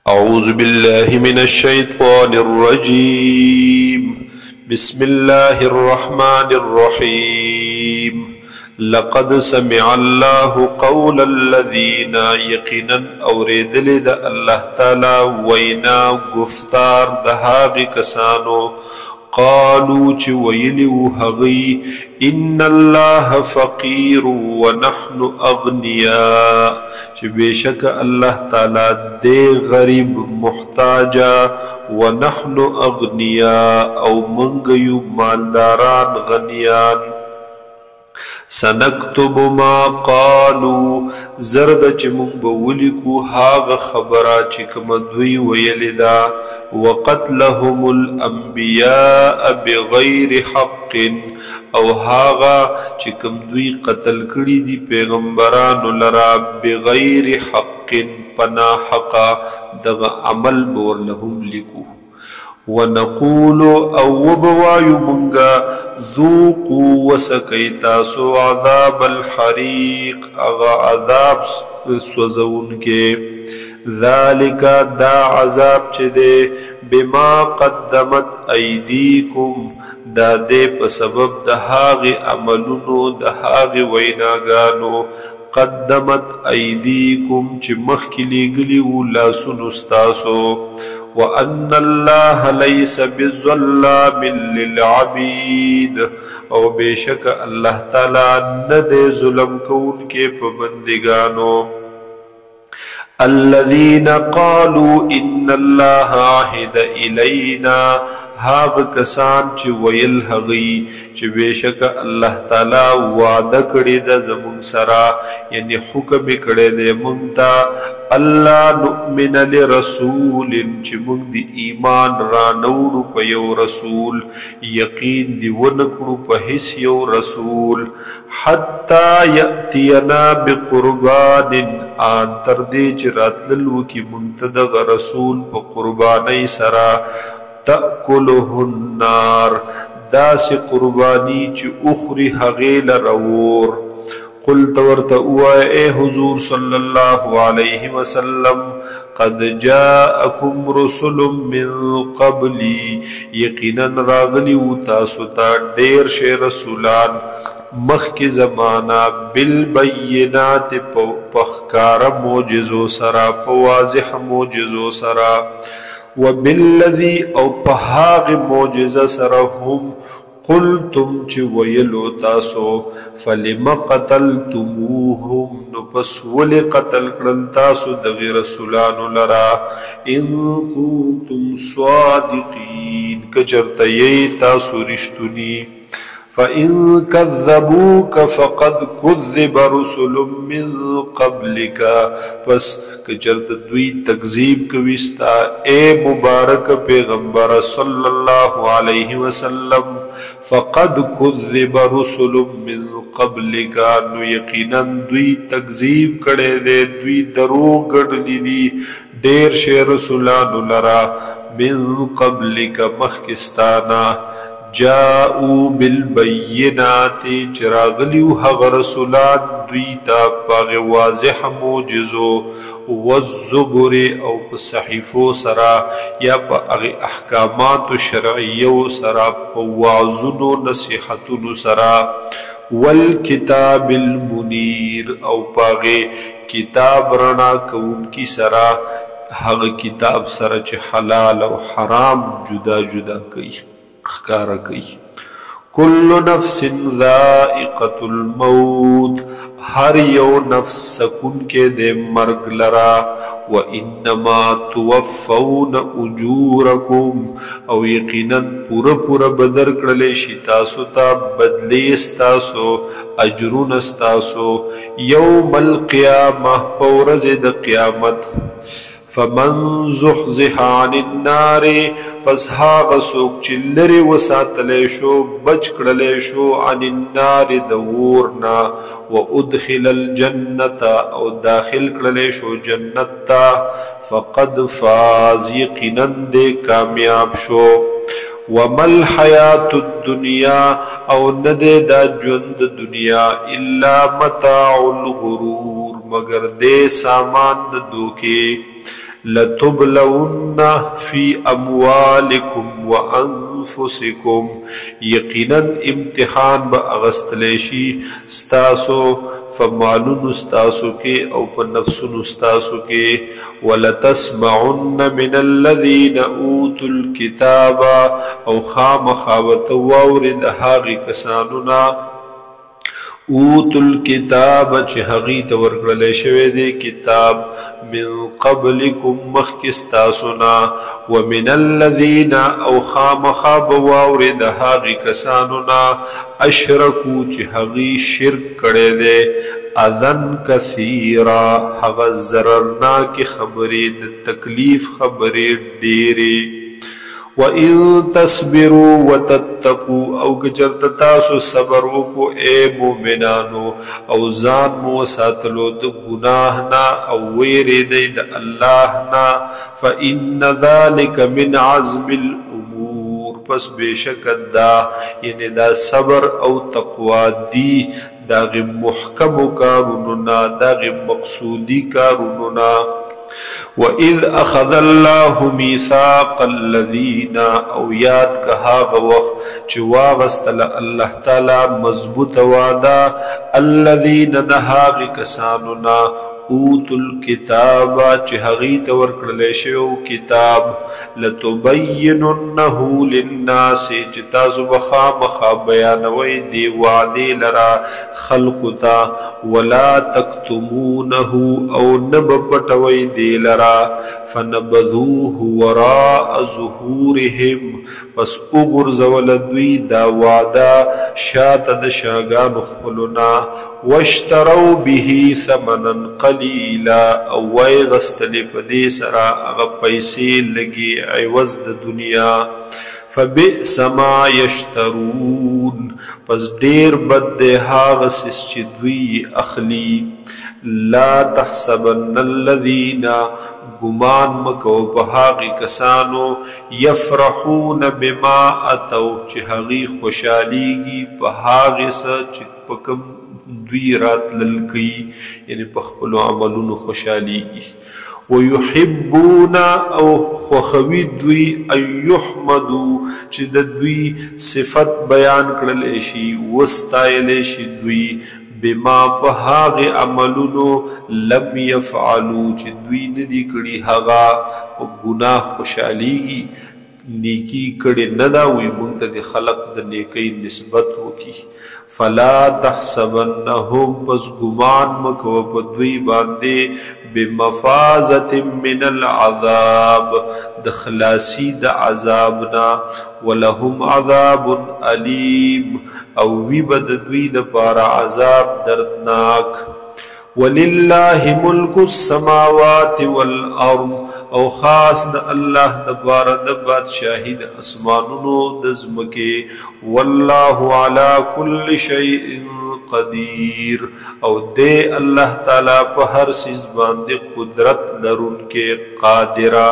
أعوذ بالله من الشيطان الرجيم. بسم الله الرحمن الرحيم. لقد سمع الله قول الذين يقينا أوريدل دا الله تعالى وينا گفتار دهاغ كسانو قالوا چه ويلو هغي إن الله فقير ونحن أغنياء چه بيشك الله تعالى دي غريب محتاجا ونحن أغنياء أو منغيو مالداران غنيان. سنكتب ما قالوا زرد چه من بولیکو هاغ خبرا چه کم دوی ویلدا وقتلهم الانبیاء بغیر حق او هاغا چه کم دوی قتل کری دی پیغمبران لرا بغیر حق پنا حقا دغ عمل بور لهم لکو ونقول او بوايو منغا ذوقوا وسكيتاسو عذاب الحريق اغا عذاب سوزون کے ذالک دا عذاب چدے بما قدمت ایدیکم دا دے پسبب دہاغ عملونو دہاغ ویناگانو قدمت ایدیکم چی مخکلی گلیو لاسن استاسو وأن الله ليس بظلام للعبيد او بيشك الله تعالى ندے ظلم کون کے پابندگانو. الذين قالوا إن الله عهد إلينا هاغ کسان چی ویل هغی چی بیشک اللہ تعالی وعده کړی د زمون سرا یعنی حکم کړی د مونتا الله نؤمن لرسول چی مونږ دی ایمان را نوړو په یو رسول یقین دی ونکړو په هیڅ یو رسول حتی یاتینا بقربان ان تر دې چې راتللو کی منتدغ رسول په قربانی سرا تأکله النار داس قربانی چی اخری حغیل رور. قلت ورتأوا اے حضور صلی اللہ علیہ وسلم قد جاءکم رسل من قبلی یقینا راغلی تاسوتا دیر شے رسولان مخ کی زمانہ بالبینات پخکار موجزو سرا پواضح موجزو سرا وبالذي او پهاغ معجزه سرهم قلتم چی ویلو تاسو فلم قتلتموهم نو پس ولی قتل کرل تاسو دغی رسولانو لرا ان کنتم صادقین کچرتیی تاسو رشتنی فَإِن كَذَّبُوكَ فَقَدْ كُذِّبَ رُسُلٌ مِّن قَبْلِكَ پس کچرت دوی تکذیب کویستا اے مبارک پیغمبر صلی اللہ علیہ وسلم فَقَدْ كُذِّبَ رُسُلٌ مِّن قَبْلِكَ نو یقینا دوی تکذیب کڑے دے دوی دروغ گڑلی دی دیر شے رسولانو لرا من قبلک مخکستانا جاءو بالبینات چراغلیو حق رسولان دویتا پاغ واضح موجزو والزبر او صحیفو سرا یا پاغ احکامات شرعیو سرا وعظنو نصیحتنو سرا والکتاب المنیر او پاغ کتاب رنا کون کی سرا حق کتاب سرا چه حلال و حرام جدا جدا کئی اخکارا کئی. کل نفس ذائقت الموت ہر یو نفس سکن کے دے مرگ لرا وانما توفون اجورکم او یقینا پورا پورا بدر کرلے شتاسو تا بدلی استاسو اجرون استاسو یوم القیامہ پورز د قیامت. فمن زحزح عن النار پس هاغ سوک چلری وساتلے شو بچ کڑلے شو عن النار دورنا و ادخل الجنة او داخل کڑلے شو جنتا فقد فاز یقینا دے کامیاب شو. ومل حیات الدنیا او ندے دا جند دنیا الا متاع الغرور مگر دے سامان دا دوکے لتبلون فی اموالکم وانفسکم یقینا امتحان با اغستلیشی ستاسو فمالون استاسو کے او پا نفسون استاسو کے ولتسمعن من الذین اوتوا الكتاب او خام خاوت وورد هاغی کسانونا اوتوا الكتاب چه هغی تورکڑلے شوے دے کتاب من قبلکم مخکستاسونا ومن الذین او خام خاب وورد هاغی کسانونا اشرکو چه هغی شرک کڑے دے اذن کثیرا هغا ضررناک خبری د تکلیف خبری ڈیری وَإِن تَصْبِرُوا وَتَتَّقُوا او گجرت تاسو صبرو کو اے مومنانو او زان مو ساتلو د گناہنا او ویری دی د اللہ نا فَإِنَّ ذَلِكَ مِنْ عَزْمِ الْأُمُورِ پس بیشکت دا یعنی دا صبر او تقوی دی داغ محکم کاروننا داغ مقصودی کاروننا وَإِذْ أَخَذَ اللَّهُ مِيثَاقَ الَّذِينَ او یاد کہاغ وقت چواغستل اللہ تعالی مضبوط وعدہ الَّذِينَ دہاغ کساننا اوتوا الكتاب چه هغیت ورکڑلیشو کتاب لتبیننه للناس چتازو بخامخا بیانوی دی وعدی لرا خلقتا ولا تکتمونه او نبپٹوی دی لرا فنبذوه وراء ظهورهم پس اغرزول دوی دا وعدا شات دشاگان خپلنا واشتروا به ثمنا قلیلا او وی غستلی پدی سرا اغا پیسی لگی عوض د دنیا فبئس ما یشترون پس دیر بد دے هاغسس چی دوی اخلی لا تحسبن الذین گمان مکو بهاغی کسانو یفرحون بما اتو چی هغی خوشحالیگی بهاغی سا چی پکم دوی رات للکی یعنی پخپلو عملون خوشحالیگی ویحبون او خوخوی دوی ان یحمدو چی دوی صفت بیان کرلیشی وستایلیشی دوی بما بهاغ عملونو لم یفعلو چی دوی ندی کری هغا و گناہ خوشحالیگی نیکی کڑی ندا وی منتا دی خلق دا نیکی نسبت وکی فلا تحسبنهم پس گمان مکو پدوی باندے بمفازت من العذاب دخلاسی دا عذابنا ولهم عذاب علیم او وی بددوی دا پارا عذاب دردناک وللہ ملک السماوات والارض او خاص دا اللہ دا بارا دا بادشاہی دا اسمانونو دزمکے واللہ علا کل شیء قدیر او دے اللہ تعالی پا ہر سیز باندے قدرت لرن کے قادرہ